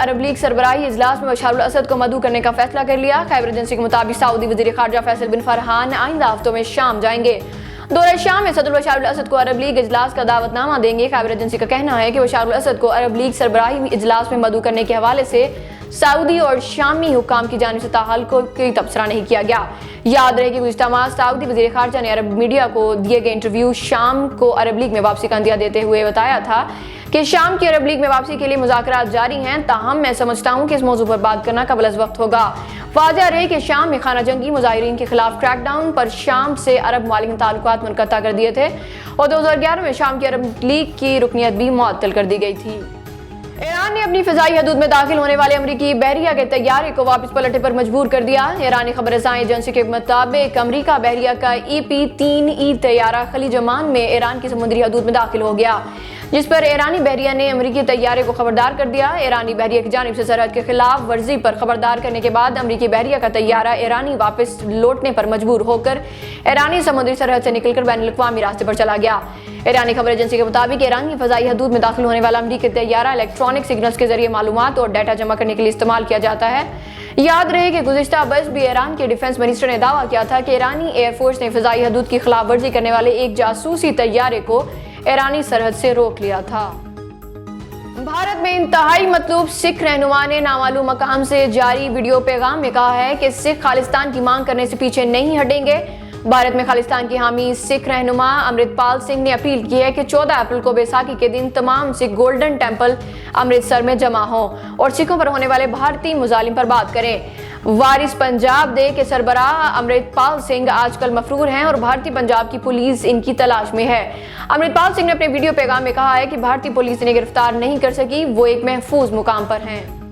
अरब league सरबराही इजलास में बशारुल असद को मदऊ करने का फैसला कर लिया। खैबर एजेंसी के मुताबिक सऊदी वजीर खारजा फैसल बिन फरहान आइंदा हफ्तों में शाम जाएंगे। दौरे शाम में सदर बशारुल असद को अरब लीग इजलास का दावतनामा देंगे। खैबर एजेंसी का कहना है कि बशारुल असद को अरब लीग सरबराही इजलास में मदऊ करने के हवाले से सऊदी और शामी हुकाम की जानिब से ताहाल को कोई तबसरा नहीं किया गया। याद रहे कि गुज़िश्ता माह सऊदी वज़ीर ख़ारजा ने अरब मीडिया को दिए गए इंटरव्यू शाम को अरब लीग में वापसी का अंदिया देते हुए बताया था कि शाम की अरब लीग में वापसी के लिए मुज़ाकरात जारी हैं। ताहम मैं समझता हूँ कि इस मौजू पर बात करना कबल अज़ वक्त होगा। वाज़ेह रहे कि शाम में खाना जंगी मुजाहिरीन के खिलाफ क्रैकडाउन पर शाम से अरब ममालिक ने ताल्लुकात मुनक़ता कर दिए थे और 2011 में शाम की अरब लीग की रुकनियत भी मुअत्तल कर दी गई थी। ईरान ने अपनी फिजाई हदूद में दाखिल होने वाले अमरीकी बहरिया के तैयारे को वापस पलटने पर मजबूर कर दिया। ईरानी खबर रसां एजेंसी के मुताबिक अमरीका बहरिया का EP-3E तैयारा खलीज ओमान में ईरान की समुद्री हदूद में दाखिल हो गया, जिस पर ईरानी बहरिया ने अमरीकी तैयारे को खबरदार कर दिया। ईरानी बहरिया की जानिब से सरहद के खिलाफ वर्जी पर खबरदार करने के बाद अमरीकी बहरिया का तैयारा ईरानी वापस लौटने पर मजबूर होकर ईरानी समुद्री सरहद से निकलकर बैनुल-अक़वामी रास्ते पर चला गया। ईरानी खबर एजेंसी के मुताबिक ईरान की फजाई हदूद में दाखिल होने वाला अमरीकी तैयारा इलेक्ट्रॉनिक सिग्नल्स के जरिए मालूमात और डाटा जमा करने के लिए इस्तेमाल किया जाता है। याद रहे कि गुज़िश्ता बरस भी ईरान के डिफेंस मिनिस्टर ने दावा किया था कि ईरानी एयरफोर्स ने फजाई हदूद की खिलाफ वर्जी करने वाले एक जासूसी तैयारे को ईरानी सरहद से रोक लिया था। भारत में इंतहाई मतलूब सिख रहनुमा ने नामालूम मकाम से जारी वीडियो पैगाम में कहा है कि सिख खालिस्तान की मांग करने से पीछे नहीं हटेंगे। भारत में खालिस्तान की हामी सिख रहनुमा अमृतपाल सिंह ने अपील की है कि 14 अप्रैल को बैसाखी के दिन तमाम सिख गोल्डन टेम्पल अमृतसर में जमा हों और सिखों पर होने वाले भारतीय मुजालिम पर बात करें। वारिस पंजाब दे के सरबराह अमृतपाल सिंह आजकल मफरूर हैं और भारतीय पंजाब की पुलिस इनकी तलाश में है। अमृतपाल सिंह ने अपने वीडियो पैगाम में कहा है कि भारतीय पुलिस इन्हें गिरफ्तार नहीं कर सकी, वो एक महफूज मुकाम पर हैं।